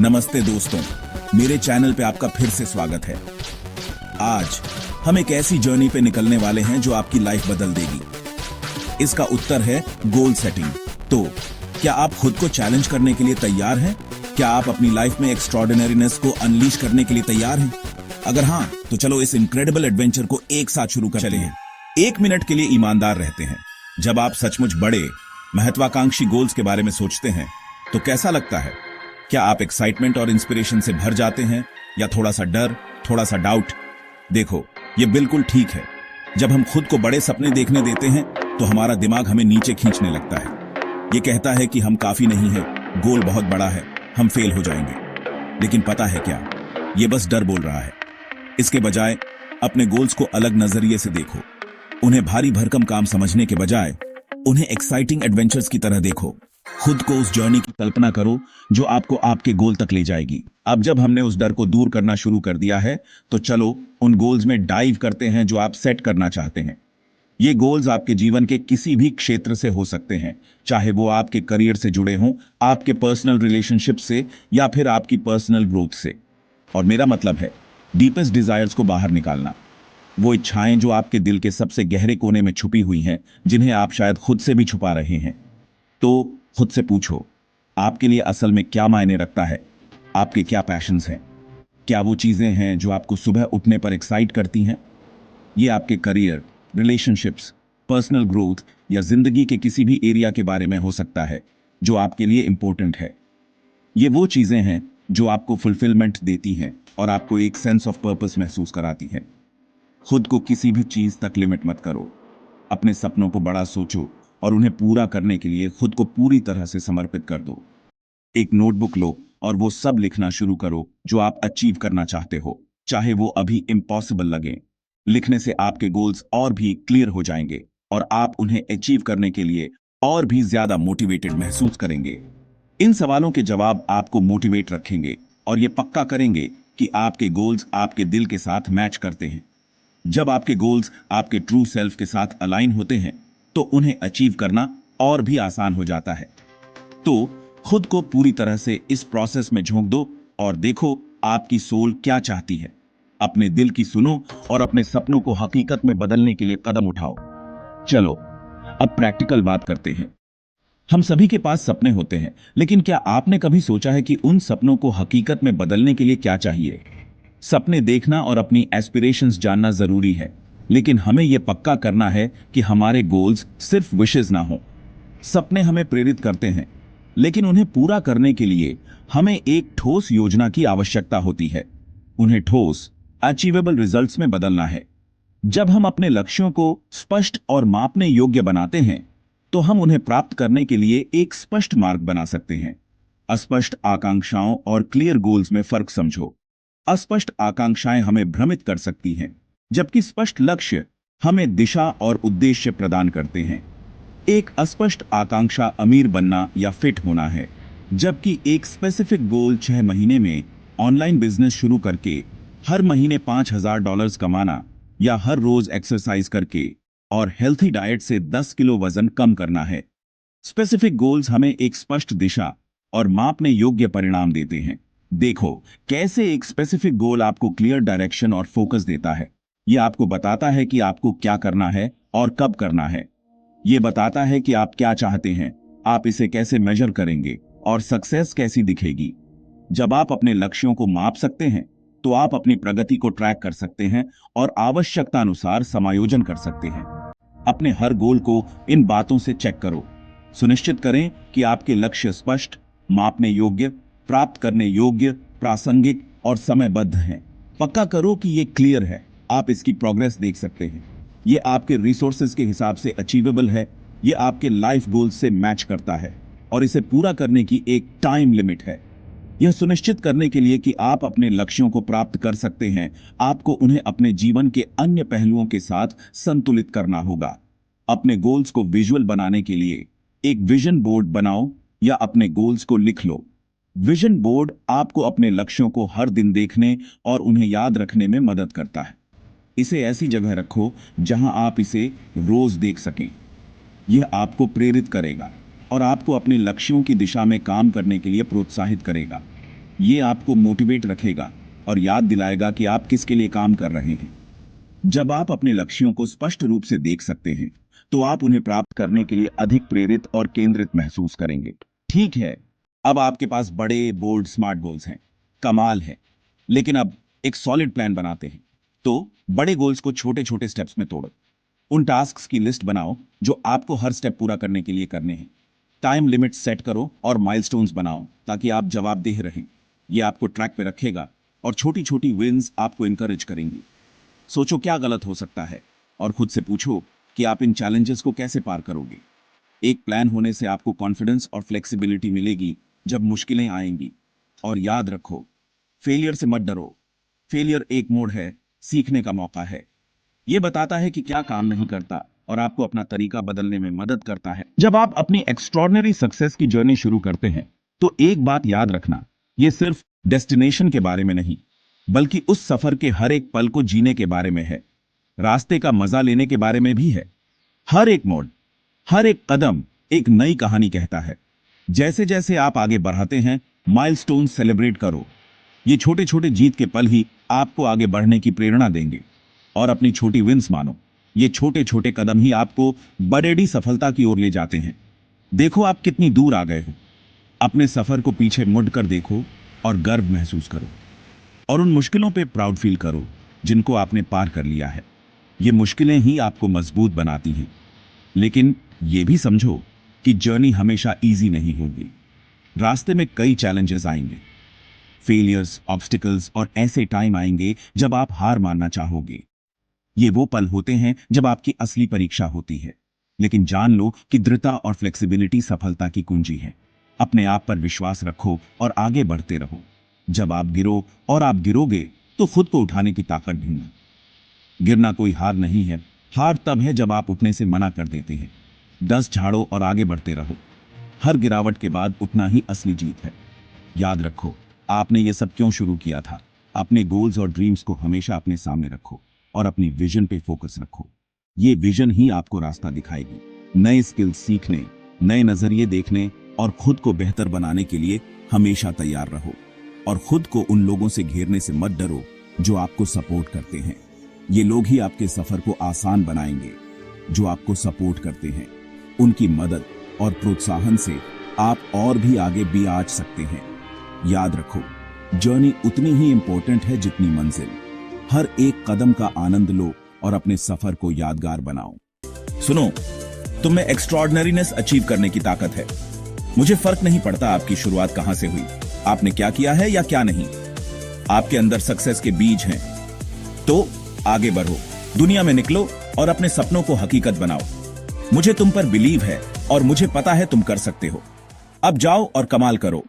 नमस्ते दोस्तों, मेरे चैनल पे आपका फिर से स्वागत है। आज हम एक ऐसी जर्नी पे निकलने वाले हैं जो आपकी लाइफ बदल देगी। इसका उत्तर है गोल सेटिंग। तो क्या आप खुद को चैलेंज करने के लिए तैयार हैं? क्या आप अपनी लाइफ में एक्स्ट्रॉर्डिनरीनेस को अनलीश करने के लिए तैयार हैं? अगर हाँ, तो चलो इस इनक्रेडिबल एडवेंचर को एक साथ शुरू करते हैं। 1 मिनट के लिए ईमानदार रहते हैं। जब आप सचमुच बड़े महत्वाकांक्षी गोल्स के बारे में सोचते हैं तो कैसा लगता है? क्या आप एक्साइटमेंट और इंस्पिरेशन से भर जाते हैं या थोड़ा सा डर, थोड़ा सा डाउट? देखो, ये बिल्कुल ठीक है। जब हम खुद को बड़े सपने देखने देते हैं तो हमारा दिमाग हमें नीचे खींचने लगता है। ये कहता है कि हम काफी नहीं हैं, गोल बहुत बड़ा है, हम फेल हो जाएंगे। लेकिन पता है क्या? ये बस डर बोल रहा है। इसके बजाय अपने गोल्स को अलग नजरिए से देखो। उन्हें भारी भरकम काम समझने के बजाय उन्हें एक्साइटिंग एडवेंचर्स की तरह देखो। खुद को उस जर्नी की कल्पना करो जो आपको आपके गोल तक ले जाएगी। अब जब हमने उस डर को दूर करना शुरू कर दिया है तो चलो उन गोल्स में डाइव करते हैं जो आप सेट करना चाहते हैं। ये गोल्स आपके जीवन के किसी भी क्षेत्र से हो सकते हैं, चाहे वो आपके करियर से जुड़े हों, आपके पर्सनल रिलेशनशिप से या फिर आपकी पर्सनल ग्रोथ से। और मेरा मतलब है डीपेस्ट डिजायर्स को बाहर निकालना। वो इच्छाएं जो आपके दिल के सबसे गहरे कोने में छुपी हुई हैं, जिन्हें आप शायद खुद से भी छुपा रहे हैं। तो खुद से पूछो, आपके लिए असल में क्या मायने रखता है? आपके क्या पैशंस हैं? क्या वो चीजें हैं जो आपको सुबह उठने पर एक्साइट करती हैं? ये आपके करियर, रिलेशनशिप्स, पर्सनल ग्रोथ या जिंदगी के किसी भी एरिया के बारे में हो सकता है जो आपके लिए इंपॉर्टेंट है। ये वो चीजें हैं जो आपको फुलफिलमेंट देती हैं और आपको एक सेंस ऑफ पर्पस महसूस कराती हैं। खुद को किसी भी चीज तक लिमिट मत करो। अपने सपनों को बड़ा सोचो और उन्हें पूरा करने के लिए खुद को पूरी तरह से समर्पित कर दो। एक नोटबुक लो और वो सब लिखना शुरू करो जो आप अचीव करना चाहते हो, चाहे वो अभी इम्पॉसिबल लगे। लिखने से आपके गोल्स और भी क्लियर हो जाएंगे और आप उन्हें अचीव करने के लिए और भी ज्यादा मोटिवेटेड महसूस करेंगे। इन सवालों के जवाब आपको मोटिवेट रखेंगे और ये पक्का करेंगे कि आपके गोल्स आपके दिल के साथ मैच करते हैं। जब आपके गोल्स आपके ट्रू सेल्फ के साथ अलाइन होते हैं तो उन्हें अचीव करना और भी आसान हो जाता है। तो खुद को पूरी तरह से इस प्रोसेस में झोंक दो और देखो आपकी सोल क्या चाहती है। अपने दिल की सुनो और अपने सपनों को हकीकत में बदलने के लिए कदम उठाओ। चलो अब प्रैक्टिकल बात करते हैं। हम सभी के पास सपने होते हैं, लेकिन क्या आपने कभी सोचा है कि उन सपनों को हकीकत में बदलने के लिए क्या चाहिए? सपने देखना और अपनी एस्पिरेशंस जानना जरूरी है, लेकिन हमें यह पक्का करना है कि हमारे गोल्स सिर्फ विशेस ना हो। सपने हमें प्रेरित करते हैं, लेकिन उन्हें पूरा करने के लिए हमें एक ठोस योजना की आवश्यकता होती है। उन्हें ठोस, अचीवेबल रिजल्ट्स में बदलना है। जब हम अपने लक्ष्यों को स्पष्ट और मापने योग्य बनाते हैं तो हम उन्हें प्राप्त करने के लिए एक स्पष्ट मार्ग बना सकते हैं। अस्पष्ट आकांक्षाओं और क्लियर गोल्स में फर्क समझो। अस्पष्ट आकांक्षाएं हमें भ्रमित कर सकती हैं, जबकि स्पष्ट लक्ष्य हमें दिशा और उद्देश्य प्रदान करते हैं। एक अस्पष्ट आकांक्षा अमीर बनना या फिट होना है, जबकि एक स्पेसिफिक गोल 6 महीने में ऑनलाइन बिजनेस शुरू करके हर महीने $5,000 कमाना या हर रोज एक्सरसाइज करके और हेल्थी डाइट से 10 किलो वजन कम करना है। स्पेसिफिक गोल्स हमें एक स्पष्ट दिशा और मापने योग्य परिणाम देते हैं। देखो कैसे एक स्पेसिफिक गोल आपको क्लियर डायरेक्शन और फोकस देता है। यह आपको बताता है कि आपको क्या करना है और कब करना है। यह बताता है कि आप क्या चाहते हैं, आप इसे कैसे मेजर करेंगे और सक्सेस कैसी दिखेगी। जब आप अपने लक्ष्यों को माप सकते हैं तो आप अपनी प्रगति को ट्रैक कर सकते हैं और आवश्यकता अनुसार समायोजन कर सकते हैं। अपने हर गोल को इन बातों से चेक करो। सुनिश्चित करें कि आपके लक्ष्य स्पष्ट, मापने योग्य, प्राप्त करने योग्य, प्रासंगिक और समयबद्ध हैं। पक्का करो कि ये क्लियर है, आप इसकी प्रोग्रेस देख सकते हैं। ये आपके रिसोर्सेज के हिसाब से अचीवेबल है, ये आपके लाइफ गोल्स से मैच करता है और इसे पूरा करने की एक टाइम लिमिट है। यह सुनिश्चित करने के लिए कि आप अपने लक्ष्यों को प्राप्त कर सकते हैं, आपको उन्हें अपने जीवन के अन्य पहलुओं के साथ संतुलित करना होगा। अपने गोल्स को विजुअल बनाने के लिए एक विजन बोर्ड बनाओ या अपने गोल्स को लिख लो। विजन बोर्ड आपको अपने लक्ष्यों को हर दिन देखने और उन्हें याद रखने में मदद करता है। इसे ऐसी जगह रखो जहां आप इसे रोज देख सकें। यह आपको प्रेरित करेगा और आपको अपने लक्ष्यों की दिशा में काम करने के लिए प्रोत्साहित करेगा। ये आपको मोटिवेट रखेगा और याद दिलाएगा कि आप किसके लिए काम कर रहे हैं। जब आप अपने लक्ष्यों को स्पष्ट रूप से देख सकते हैं तो आप उन्हें प्राप्त करने के लिए अधिक प्रेरित और केंद्रित महसूस करेंगे। ठीक है, अब आपके पास बड़े बोल्ड स्मार्ट गोल्स हैं, कमाल है। लेकिन अब एक सॉलिड प्लान बनाते हैं। तो बड़े गोल्स को छोटे छोटे स्टेप्स में तोड़ो। उन टास्क्स की लिस्ट बनाओ जो आपको हर स्टेप पूरा करने के लिए करने हैं। टाइम लिमिट सेट करो और माइलस्टोन्स बनाओ ताकि आप जवाबदेह रहें। यह आपको ट्रैक पे रखेगा और छोटी छोटी विन्स आपको इंकरेज करेंगी। सोचो क्या गलत हो सकता है और खुद से पूछो कि आप इन चैलेंजेस को कैसे पार करोगे। एक प्लान होने से आपको कॉन्फिडेंस और फ्लेक्सिबिलिटी मिलेगी जब मुश्किलें आएंगी। और याद रखो, फेलियर से मत डरो। फेलियर एक मोड़ है, सीखने का मौका है। यह बताता है कि क्या काम नहीं करता और आपको अपना तरीका बदलने में मदद करता है। जब आप अपनी एक्स्ट्रॉर्डिनरी सक्सेस की जर्नी शुरू करते हैं तो एक बात याद रखना, यह सिर्फ डेस्टिनेशन के बारे में नहीं बल्कि उस सफर के हर एक पल को जीने के बारे में है। रास्ते का मजा लेने के बारे में भी है। हर एक मोड़, हर एक कदम एक नई कहानी कहता है। जैसे जैसे आप आगे बढ़ाते हैं, माइलस्टोन सेलिब्रेट करो। ये छोटे छोटे जीत के पल ही आपको आगे बढ़ने की प्रेरणा देंगे। और अपनी छोटी विंस मानो। ये छोटे छोटे कदम ही आपको बड़ी सफलता की ओर ले जाते हैं। देखो आप कितनी दूर आ गए हो। अपने सफर को पीछे मुड़कर देखो और गर्व महसूस करो। और उन मुश्किलों पे प्राउड फील करो जिनको आपने पार कर लिया है। ये मुश्किलें ही आपको मजबूत बनाती हैं। लेकिन ये भी समझो कि जर्नी हमेशा इजी नहीं होगी। रास्ते में कई चैलेंजेस आएंगे, फेलियर्स, ऑब्स्टिकल्स और ऐसे टाइम आएंगे जब आप हार मानना चाहोगे। ये वो पल होते हैं जब आपकी असली परीक्षा होती है। लेकिन जान लो कि दृढ़ता और फ्लेक्सिबिलिटी सफलता की कुंजी है। अपने आप पर विश्वास रखो और आगे बढ़ते रहो। जब आप गिरो और आप गिरोगे तो खुद को उठाने की ताकत ढूंढना। गिरना कोई हार नहीं है। हार तब है जब आप उठने से मना कर देते हैं। डस्ट झाड़ो और आगे बढ़ते रहो। हर गिरावट के बाद उठना ही असली जीत है। याद रखो, आपने ये सब क्यों शुरू किया था। अपने गोल्स और ड्रीम्स को हमेशा अपने सामने रखो और अपनी विजन पे फोकस रखो। ये विजन ही आपको रास्ता दिखाएगी। नए स्किल्स सीखने, नए नजरिए देखने और खुद को बेहतर बनाने के लिए हमेशा तैयार रहो। और खुद को उन लोगों से घेरने से मत डरो जो आपको सपोर्ट करते हैं। ये लोग ही आपके सफर को आसान बनाएंगे। जो आपको सपोर्ट करते हैं, उनकी मदद और प्रोत्साहन से आप और भी आगे भी आ सकते हैं। याद रखो, जर्नी उतनी ही इंपॉर्टेंट है जितनी मंजिल। हर एक कदम का आनंद लो और अपने सफर को यादगार बनाओ। सुनो, तुम में एक्स्ट्रॉर्डिनरीनेस अचीव करने की ताकत है। मुझे फर्क नहीं पड़ता आपकी शुरुआत कहां से हुई, आपने क्या किया है या क्या नहीं। आपके अंदर सक्सेस के बीज हैं। तो आगे बढ़ो, दुनिया में निकलो और अपने सपनों को हकीकत बनाओ। मुझे तुम पर बिलीव है और मुझे पता है तुम कर सकते हो। अब जाओ और कमाल करो।